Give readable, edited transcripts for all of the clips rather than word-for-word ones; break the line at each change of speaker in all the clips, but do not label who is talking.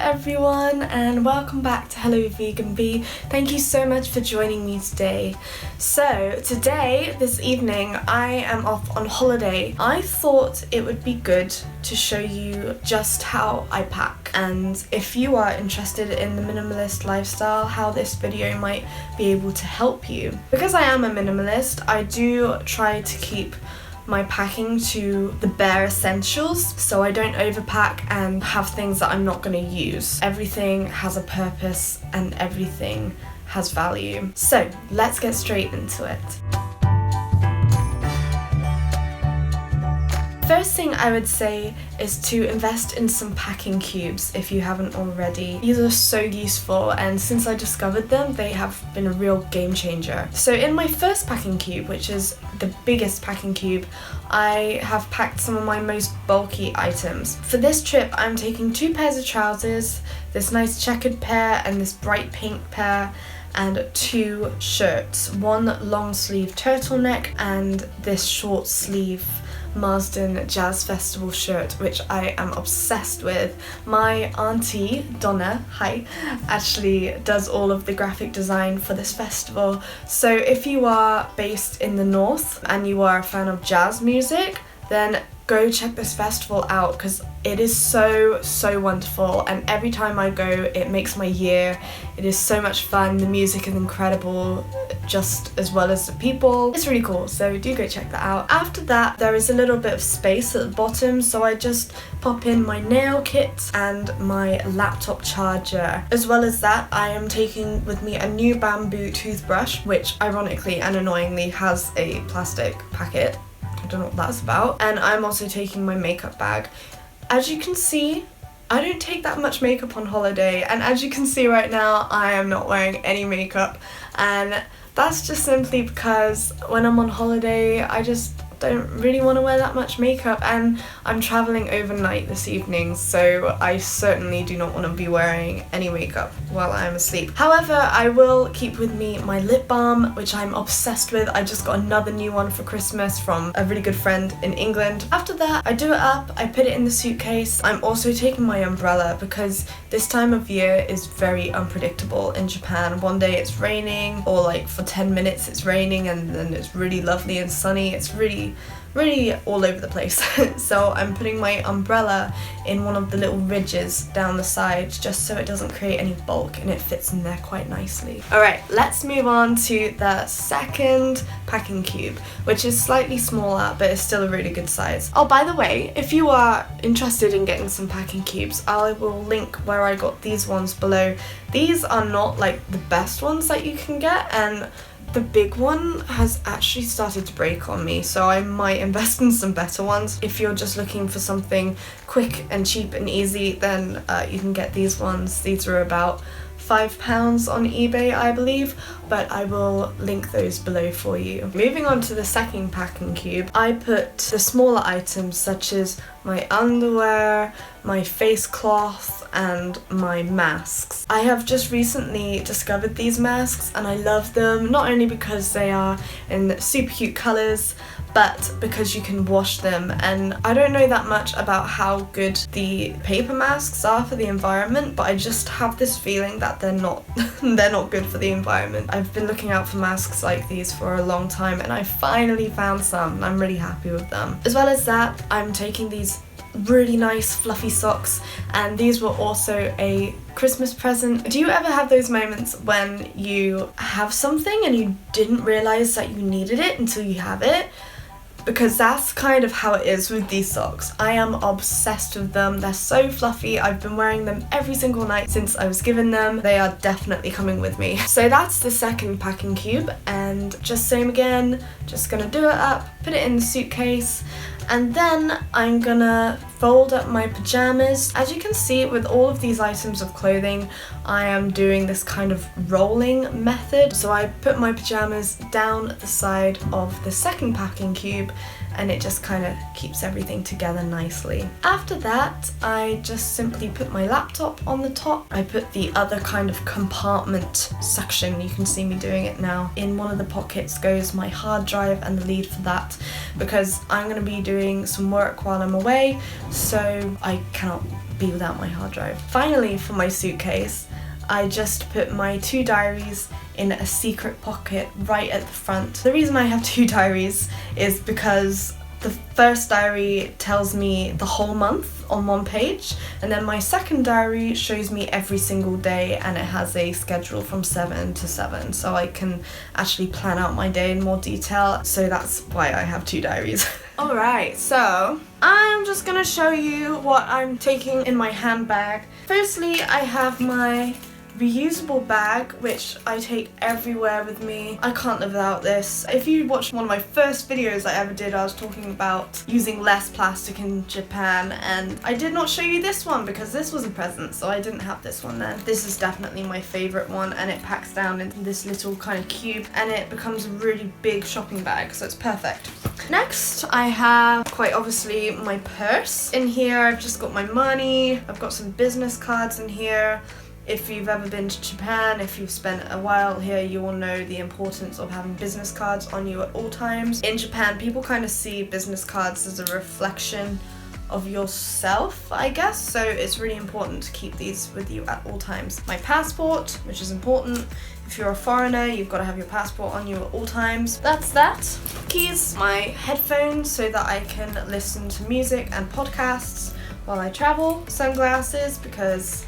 everyone, and welcome back to Hello Vegan Bee. Thank you so much for joining me today. So today, this evening, I am off on holiday. I thought it would be good to show you just how I pack, and if you are interested in the minimalist lifestyle, how this video might be able to help you. Because I am a minimalist, I do try to keep my packing to the bare essentials, so I don't overpack and have things that I'm not going to use. Everything has a purpose and everything has value. So let's get straight into it. First thing I would say is to invest in some packing cubes if you haven't already. These are so useful, and since I discovered them, they have been a real game changer. So in my first packing cube, which is the biggest packing cube, I have packed some of my most bulky items. For this trip, I'm taking 2 pairs of trousers, this nice checkered pair and this bright pink pair, and 2 shirts, one long sleeve turtleneck and this short sleeve Marsden Jazz Festival shirt, which I am obsessed with. My auntie, Donna, hi, actually does all of the graphic design for this festival. So if you are based in the north and you are a fan of jazz music, then go check this festival out, because it is so wonderful, and every time I go it makes my year. It is so much fun, the music is incredible just as well as the people. It's really cool, so do go check that out. After that, there is a little bit of space at the bottom, so I just pop in my nail kit and my laptop charger. As well as that, I am taking with me a new bamboo toothbrush, which ironically and annoyingly has a plastic packet. I don't know what that's about. And I'm also taking my makeup bag. As you can see, I don't take that much makeup on holiday, and as you can see right now, I am not wearing any makeup, and that's just simply because when I'm on holiday, I just don't really want to wear that much makeup, and I'm traveling overnight this evening, so I certainly do not want to be wearing any makeup while I'm asleep. However, I will keep with me my lip balm, which I'm obsessed with. I just got another new one for Christmas from a really good friend in England. After that, I do it up, I put it in the suitcase. I'm also taking my umbrella because this time of year is very unpredictable in Japan. One day it's raining, or like for 10 minutes it's raining, and then it's really lovely and sunny. It's really all over the place. So I'm putting my umbrella in one of the little ridges down the sides, just so it doesn't create any bulk and it fits in there quite nicely. Alright, let's move on to the second packing cube, which is slightly smaller but is still a really good size. Oh, by the way, if you are interested in getting some packing cubes, I will link where I got these ones below. These are not like the best ones that you can get, and the big one has actually started to break on me, so I might invest in some better ones. If you're just looking for something quick and cheap and easy, then you can get these ones. These are about £5 on eBay, I believe, but I will link those below for you. Moving on to the second packing cube, I put the smaller items such as my underwear, my face cloth, and my masks. I have just recently discovered these masks and I love them, not only because they are in super cute colours, but because you can wash them. And I don't know that much about how good the paper masks are for the environment, but I just have this feeling that they're not good for the environment. I've been looking out for masks like these for a long time, and I finally found some and I'm really happy with them. As well as that, I'm taking these really nice fluffy socks, and these were also a Christmas present. Do you ever have those moments when you have something and you didn't realise that you needed it until you have it? Because that's kind of how it is with these socks. I am obsessed with them. They're so fluffy. I've been wearing them every single night since I was given them. They are definitely coming with me. So that's the second packing cube, and just same again, just gonna do it up, put it in the suitcase, and then I'm gonna fold up my pajamas. As you can see, with all of these items of clothing, I am doing this kind of rolling method. So I put my pajamas down the side of the second packing cube, and it just kind of keeps everything together nicely. After that, I just simply put my laptop on the top. I put the other kind of compartment section, you can see me doing it now. In one of the pockets goes my hard drive and the lead for that, because I'm going to be doing some work while I'm away, so I cannot be without my hard drive. Finally, for my suitcase, I just put my 2 diaries in a secret pocket right at the front. The reason I have 2 diaries is because the first diary tells me the whole month on one page, and then my second diary shows me every single day, and it has a schedule from 7 to 7, so I can actually plan out my day in more detail. So that's why I have 2 diaries. Alright, so I'm just gonna show you what I'm taking in my handbag. Firstly, I have my reusable bag, which I take everywhere with me. I can't live without this. If you watched one of my first videos I ever did, I was talking about using less plastic in Japan, and I did not show you this one because this was a present, so I didn't have this one then. This is definitely my favourite one, and it packs down into this little kind of cube, and it becomes a really big shopping bag, so it's perfect. Next, I have, quite obviously, my purse. In here, I've just got my money. I've got some business cards in here. If you've ever been to Japan, if you've spent a while here, you will know the importance of having business cards on you at all times. In Japan, people kind of see business cards as a reflection of yourself, I guess, so it's really important to keep these with you at all times. My passport, which is important. If you're a foreigner, you've got to have your passport on you at all times. That's that. Keys, my headphones so that I can listen to music and podcasts while I travel. Sunglasses, because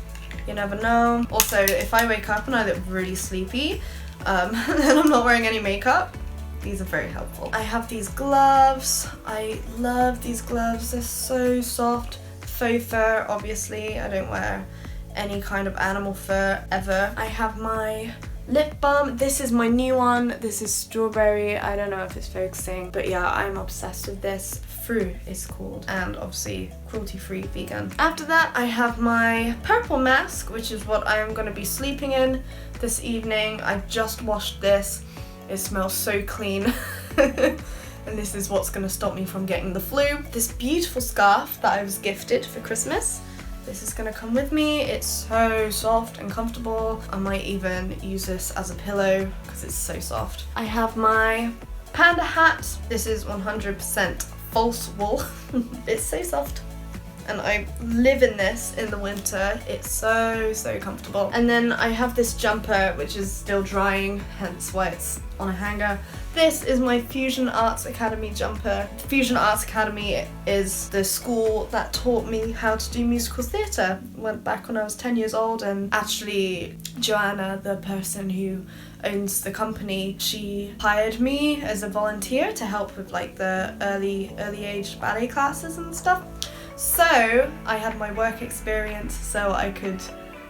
you never know. Also, if I wake up and I look really sleepy, and I'm not wearing any makeup, these are very helpful. I have these gloves. I love these gloves. They're so soft. Faux fur, obviously. I don't wear any kind of animal fur ever. I have my lip balm. This is my new one. This is strawberry. I don't know if it's focusing, but yeah, I'm obsessed with this. Fru is called, and obviously cruelty-free vegan. After that, I have my purple mask, which is what I am going to be sleeping in this evening. I just washed this. It smells so clean. And this is what's going to stop me from getting the flu. This beautiful scarf that I was gifted for Christmas. This is going to come with me. It's so soft and comfortable. I might even use this as a pillow because it's so soft. I have my panda hat. This is 100% false wool. It's so soft, and I live in this in the winter. It's so comfortable. And then I have this jumper which is still drying, hence why it's on a hanger. This is my Fusion Arts Academy jumper. Fusion Arts Academy is the school that taught me how to do musical theatre. Went back when I was 10 years old, and actually Joanna, the person who owns the company, she hired me as a volunteer to help with like the early age ballet classes and stuff. So I had my work experience so I could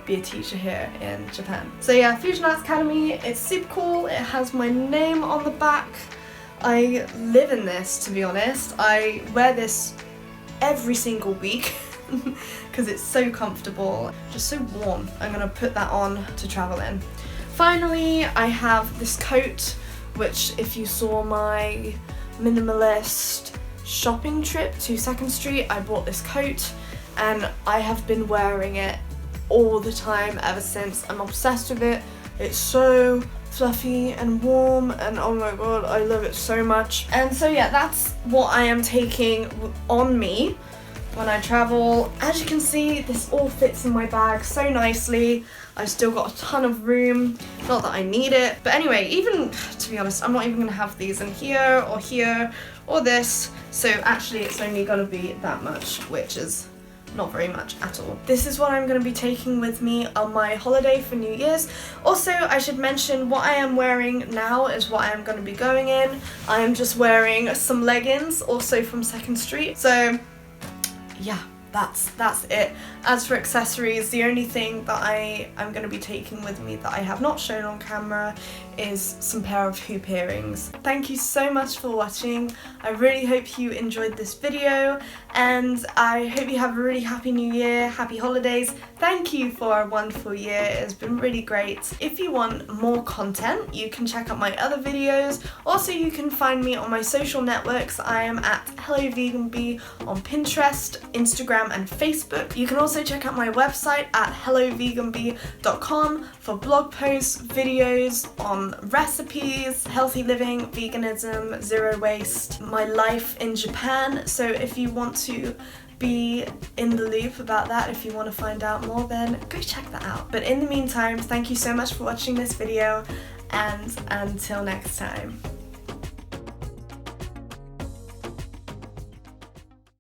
be a teacher here in Japan. So yeah, Fusion Arts Academy, it's super cool. It has my name on the back. I live in this, to be honest. I wear this every single week because it's so comfortable, just so warm. I'm gonna put that on to travel in. Finally, I have this coat, which if you saw my minimalist shopping trip to 2nd Street, I bought this coat and I have been wearing it all the time ever since. I'm obsessed with it. It's so fluffy and warm, and oh my god, I love it so much. And so yeah, that's what I am taking on me when I travel. As you can see, this all fits in my bag so nicely. I've still got a ton of room, not that I need it, but anyway, even to be honest, I'm not even gonna have these in here or this, so actually it's only gonna be that much, which is not very much at all. This is what I'm going to be taking with me on my holiday for New Year's. Also, I should mention what I am wearing now is what I am going to be going in. I am just wearing some leggings, also from 2nd Street. So yeah, that's it. As for accessories, the only thing that I'm going to be taking with me that I have not shown on camera is some pair of hoop earrings. Thank you so much for watching. I really hope you enjoyed this video, and I hope you have a really happy new year, happy holidays. Thank you for a wonderful year. It's been really great. If you want more content, you can check out my other videos. Also, you can find me on my social networks. I am at helloveganbee on Pinterest, Instagram and Facebook. You can also check out my website at helloveganbee.com for blog posts, videos on recipes, healthy living, veganism, zero waste, my life in Japan. So if you want to be in the loop about that. If you want to find out more, then go check that out. But in the meantime, thank you so much for watching this video, and until next time.